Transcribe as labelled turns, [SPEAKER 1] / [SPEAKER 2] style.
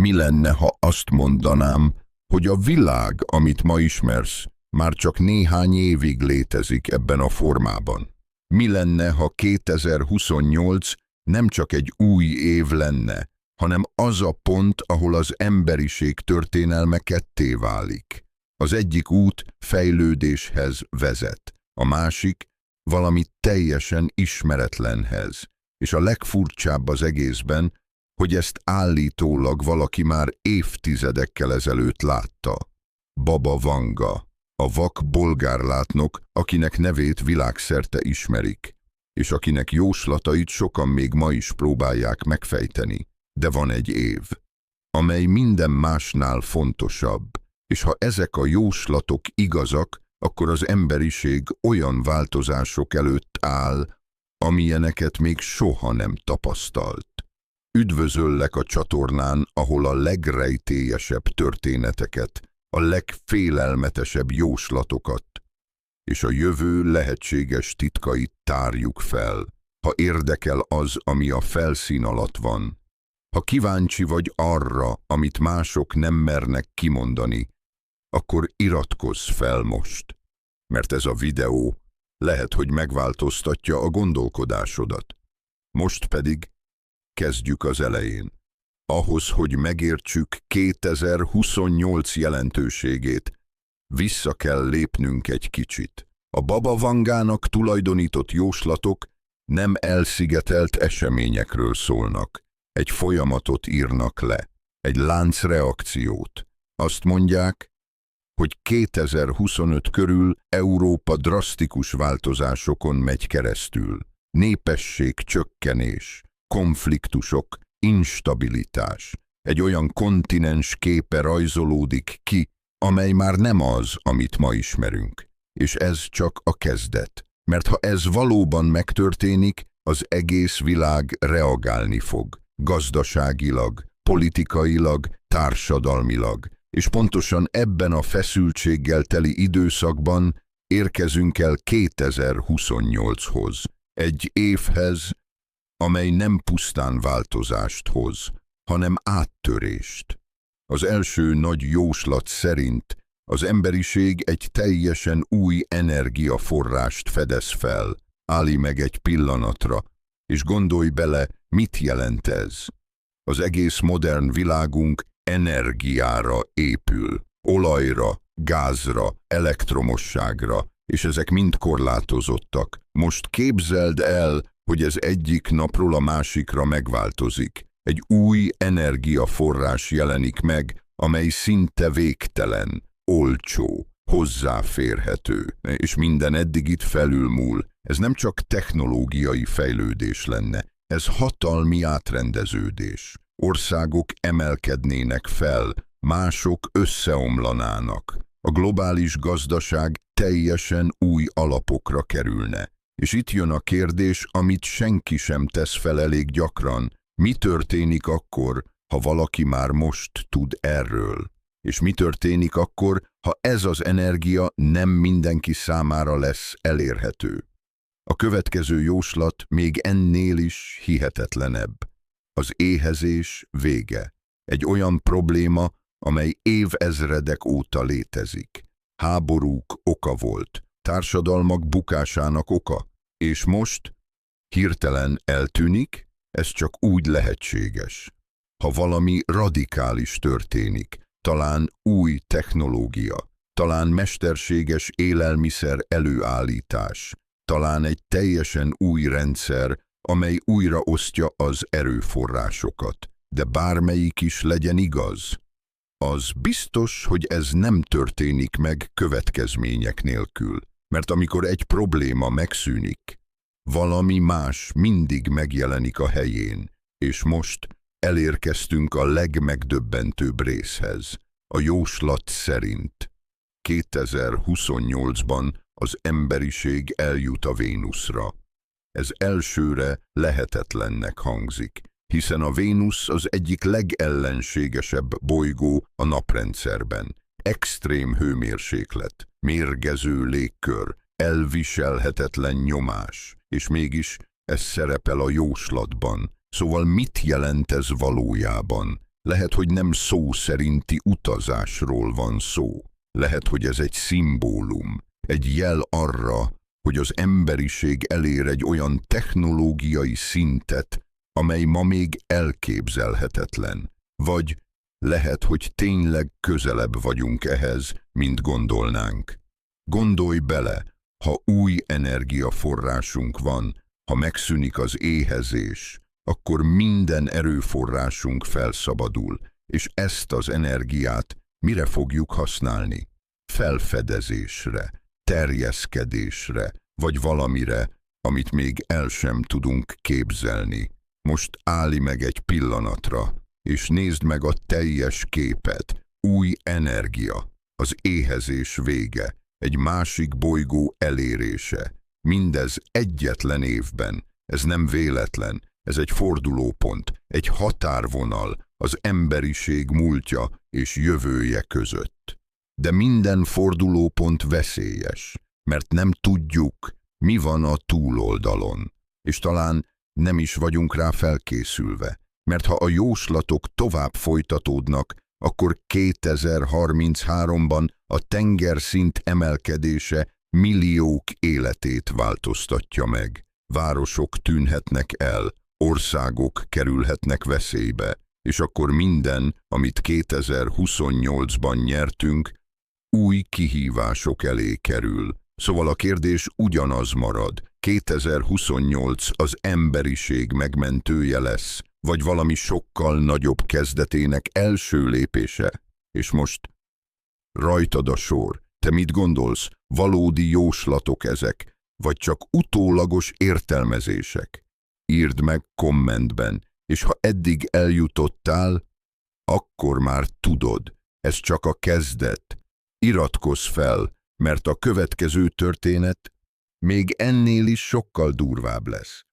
[SPEAKER 1] Mi lenne, ha azt mondanám, hogy a világ, amit ma ismersz, már csak néhány évig létezik ebben a formában? Mi lenne, ha 2028 nem csak egy új év lenne, hanem az a pont, ahol az emberiség történelme ketté válik? Az egyik út fejlődéshez vezet, a másik valami teljesen ismeretlenhez. És a legfurcsább az egészben, hogy ezt állítólag valaki már évtizedekkel ezelőtt látta. Baba Vanga, a vak bolgárlátnok, akinek nevét világszerte ismerik, és akinek jóslatait sokan még ma is próbálják megfejteni. De van egy év, amely minden másnál fontosabb, és ha ezek a jóslatok igazak, akkor az emberiség olyan változások előtt áll, amilyeneket még soha nem tapasztalt. Üdvözöllek a csatornán, ahol a legrejtélyesebb történeteket, a legfélelmetesebb jóslatokat és a jövő lehetséges titkait tárjuk fel. Ha érdekel az, ami a felszín alatt van, ha kíváncsi vagy arra, amit mások nem mernek kimondani, akkor iratkozz fel most, mert ez a videó lehet, hogy megváltoztatja a gondolkodásodat. Most pedig kezdjük az elején. Ahhoz, hogy megértsük 2028 jelentőségét, vissza kell lépnünk egy kicsit. A Baba Vangának tulajdonított jóslatok nem elszigetelt eseményekről szólnak. Egy folyamatot írnak le, egy láncreakciót. Azt mondják, hogy 2025 körül Európa drasztikus változásokon megy keresztül. Népességcsökkenés, konfliktusok, instabilitás. Egy olyan kontinens képe rajzolódik ki, amely már nem az, amit ma ismerünk. És ez csak a kezdet. Mert ha ez valóban megtörténik, az egész világ reagálni fog. Gazdaságilag, politikailag, társadalmilag. És pontosan ebben a feszültséggel teli időszakban érkezünk el 2028-hoz. Egy évhez, amely nem pusztán változást hoz, hanem áttörést. Az első nagy jóslat szerint az emberiség egy teljesen új energiaforrást fedez fel. Állj meg egy pillanatra, és gondolj bele, mit jelent ez. Az egész modern világunk energiára épül, olajra, gázra, elektromosságra, és ezek mind korlátozottak. Most képzeld el, hogy ez egyik napról a másikra megváltozik. Egy új energiaforrás jelenik meg, amely szinte végtelen, olcsó, hozzáférhető, és minden eddigit felülmúl. Ez nem csak technológiai fejlődés lenne, ez hatalmi átrendeződés. Országok emelkednének fel, mások összeomlanának. A globális gazdaság teljesen új alapokra kerülne. És itt jön a kérdés, amit senki sem tesz fel elég gyakran. Mi történik akkor, ha valaki már most tud erről? És mi történik akkor, ha ez az energia nem mindenki számára lesz elérhető? A következő jóslat még ennél is hihetetlenebb. Az éhezés vége. Egy olyan probléma, amely évezredek óta létezik. Háborúk oka volt, társadalmak bukásának oka. És most hirtelen eltűnik? Ez csak úgy lehetséges. Ha valami radikális történik, talán új technológia, talán mesterséges élelmiszer előállítás, talán egy teljesen új rendszer, amely újra osztja az erőforrásokat, de bármelyik is legyen igaz. Az biztos, hogy ez nem történik meg következmények nélkül, mert amikor egy probléma megszűnik, valami más mindig megjelenik a helyén, és most elérkeztünk a legmegdöbbentőbb részhez. A jóslat szerint 2028-ban az emberiség eljut a Vénuszra. Ez elsőre lehetetlennek hangzik, hiszen a Vénusz az egyik legellenségesebb bolygó a naprendszerben. Extrém hőmérséklet, mérgező légkör, elviselhetetlen nyomás, és mégis ez szerepel a jóslatban. Szóval mit jelent ez valójában? Lehet, hogy nem szó szerinti utazásról van szó. Lehet, hogy ez egy szimbólum, egy jel arra, hogy az emberiség elér egy olyan technológiai szintet, amely ma még elképzelhetetlen. Vagy lehet, hogy tényleg közelebb vagyunk ehhez, mint gondolnánk. Gondolj bele, ha új energiaforrásunk van, ha megszűnik az éhezés, akkor minden erőforrásunk felszabadul, és ezt az energiát mire fogjuk használni? Felfedezésre, terjeszkedésre, vagy valamire, amit még el sem tudunk képzelni. Most állj meg egy pillanatra, és nézd meg a teljes képet. Új energia, az éhezés vége, egy másik bolygó elérése. Mindez egyetlen évben. Ez nem véletlen, ez egy fordulópont, egy határvonal az emberiség múltja és jövője között. De minden fordulópont veszélyes, mert nem tudjuk, mi van a túloldalon, és talán nem is vagyunk rá felkészülve, mert ha a jóslatok tovább folytatódnak, akkor 2033-ban a tengerszint emelkedése milliók életét változtatja meg. Városok tűnhetnek el, országok kerülhetnek veszélybe, és akkor minden, amit 2028-ban nyertünk, új kihívások elé kerül. Szóval a kérdés ugyanaz marad, 2028 az emberiség megmentője lesz, vagy valami sokkal nagyobb kezdetének első lépése. És most rajtad a sor. Te mit gondolsz? Valódi jóslatok ezek, vagy csak utólagos értelmezések? Írd meg kommentben, és ha eddig eljutottál, akkor már tudod, ez csak a kezdet. Iratkozz fel, mert a következő történet még ennél is sokkal durvább lesz.